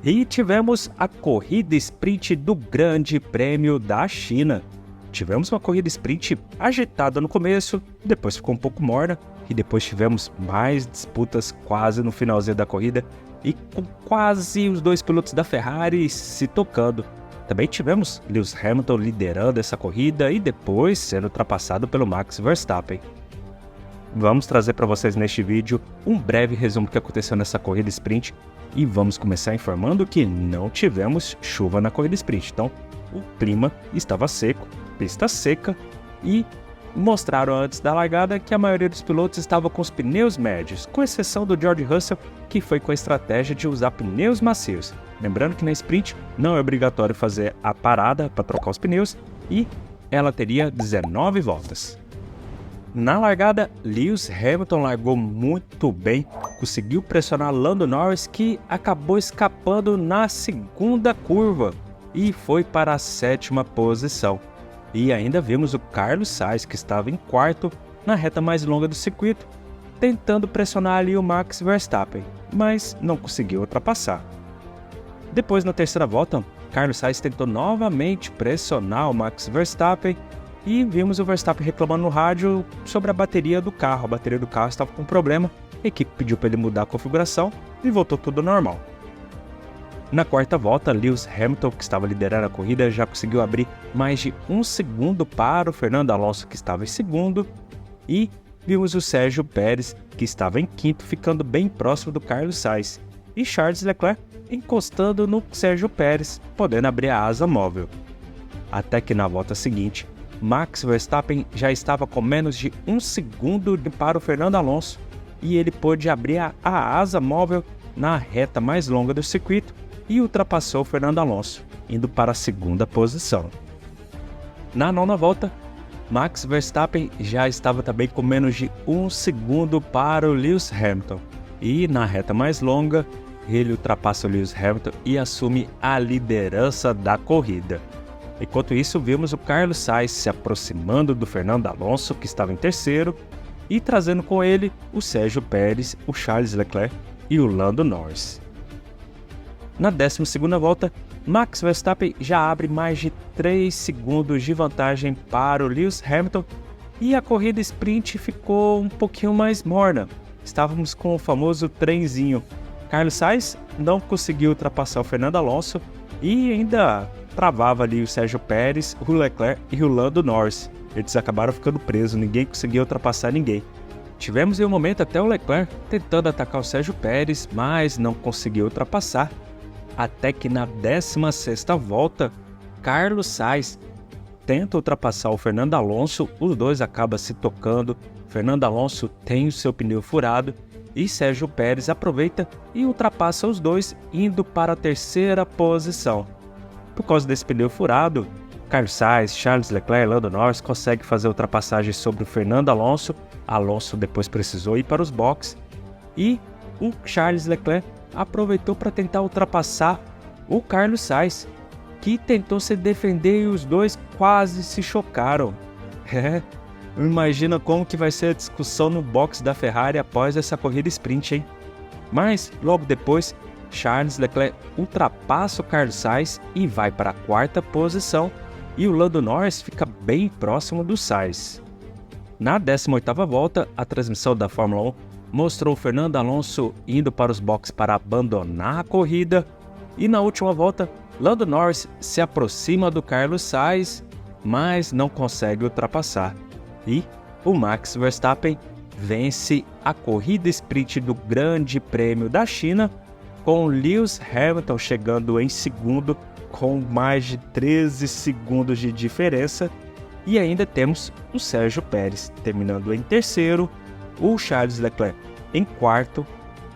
E tivemos a corrida sprint do Grande Prêmio da China. Tivemos uma corrida sprint agitada no começo, depois ficou um pouco morna, e depois tivemos mais disputas quase no finalzinho da corrida, e com quase os dois pilotos da Ferrari se tocando. Também tivemos Lewis Hamilton liderando essa corrida e depois sendo ultrapassado pelo Max Verstappen. Vamos trazer para vocês neste vídeo um breve resumo do que aconteceu nessa corrida sprint e vamos começar informando que não tivemos chuva na corrida sprint, então o clima estava seco, pista seca e mostraram antes da largada que a maioria dos pilotos estava com os pneus médios, com exceção do George Russell, que foi com a estratégia de usar pneus macios. Lembrando que na sprint não é obrigatório fazer a parada para trocar os pneus e ela teria 19 voltas. Na largada, Lewis Hamilton largou muito bem, conseguiu pressionar Lando Norris, que acabou escapando na segunda curva e foi para a 7ª posição. E ainda vimos o Carlos Sainz, que estava em quarto na reta mais longa do circuito, tentando pressionar ali o Max Verstappen, mas não conseguiu ultrapassar. Depois, na terceira volta, Carlos Sainz tentou novamente pressionar o Max Verstappen e vimos o Verstappen reclamando no rádio sobre a bateria do carro. A bateria do carro estava com problema, a equipe pediu para ele mudar a configuração e voltou tudo normal. Na quarta volta, Lewis Hamilton, que estava liderando a corrida, já conseguiu abrir mais de 1 segundo para o Fernando Alonso, que estava em segundo, e vimos o Sérgio Pérez, que estava em quinto, ficando bem próximo do Carlos Sainz, e Charles Leclerc encostando no Sérgio Pérez, podendo abrir a asa móvel. Até que na volta seguinte, Max Verstappen já estava com menos de 1 segundo para o Fernando Alonso, e ele pôde abrir a asa móvel na reta mais longa do circuito, e ultrapassou o Fernando Alonso, indo para a 2ª posição. Na 9ª volta, Max Verstappen já estava também com menos de 1 segundo para o Lewis Hamilton, e na reta mais longa, ele ultrapassa o Lewis Hamilton e assume a liderança da corrida. Enquanto isso, vimos o Carlos Sainz se aproximando do Fernando Alonso, que estava em terceiro, e trazendo com ele o Sérgio Pérez, o Charles Leclerc e o Lando Norris. Na 12ª volta, Max Verstappen já abre mais de 3 segundos de vantagem para o Lewis Hamilton e a corrida sprint ficou um pouquinho mais morna. Estávamos com o famoso trenzinho. Carlos Sainz não conseguiu ultrapassar o Fernando Alonso e ainda travava ali o Sérgio Pérez, o Leclerc e o Lando Norris. Eles acabaram ficando presos, ninguém conseguiu ultrapassar ninguém. Tivemos em um momento até o Leclerc tentando atacar o Sérgio Pérez, mas não conseguiu ultrapassar. Até que na 16ª volta, Carlos Sainz tenta ultrapassar o Fernando Alonso, os dois acabam se tocando, Fernando Alonso tem o seu pneu furado e Sérgio Pérez aproveita e ultrapassa os dois, indo para a 3ª posição. Por causa desse pneu furado, Carlos Sainz, Charles Leclerc e Lando Norris conseguem fazer a ultrapassagem sobre o Fernando Alonso. Alonso depois precisou ir para os boxes e o Charles Leclerc aproveitou para tentar ultrapassar o Carlos Sainz, que tentou se defender e os dois quase se chocaram. Imagina como que vai ser a discussão no box da Ferrari após essa corrida sprint, hein? Mas logo depois, Charles Leclerc ultrapassa o Carlos Sainz e vai para a 4ª posição, e o Lando Norris fica bem próximo do Sainz. Na 18ª volta, a transmissão da Fórmula 1 mostrou o Fernando Alonso indo para os boxes para abandonar a corrida, e na última volta, Lando Norris se aproxima do Carlos Sainz, mas não consegue ultrapassar. E o Max Verstappen vence a corrida sprint do Grande Prêmio da China, com Lewis Hamilton chegando em segundo com mais de 13 segundos de diferença, e ainda temos o Sérgio Pérez terminando em terceiro, o Charles Leclerc em quarto,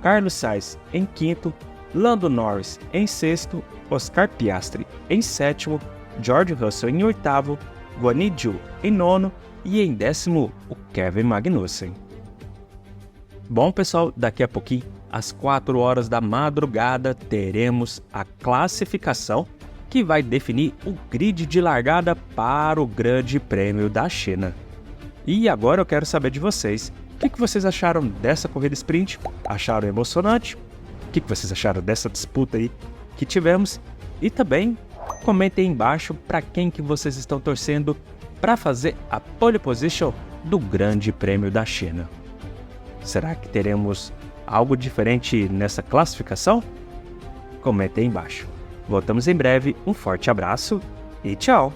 Carlos Sainz em quinto, Lando Norris em sexto, Oscar Piastri em sétimo, George Russell em oitavo, Guan Yu Zhou em nono e em décimo o Kevin Magnussen. Bom pessoal, daqui a pouquinho, às 4 horas da madrugada, teremos a classificação que vai definir o grid de largada para o Grande Prêmio da China. E agora eu quero saber de vocês, o que vocês acharam dessa corrida sprint? Acharam emocionante? O que vocês acharam dessa disputa aí que tivemos e também comentem aí embaixo para quem que vocês estão torcendo para fazer a pole position do Grande Prêmio da China. Será que teremos algo diferente nessa classificação? Comentem aí embaixo. Voltamos em breve, um forte abraço e tchau!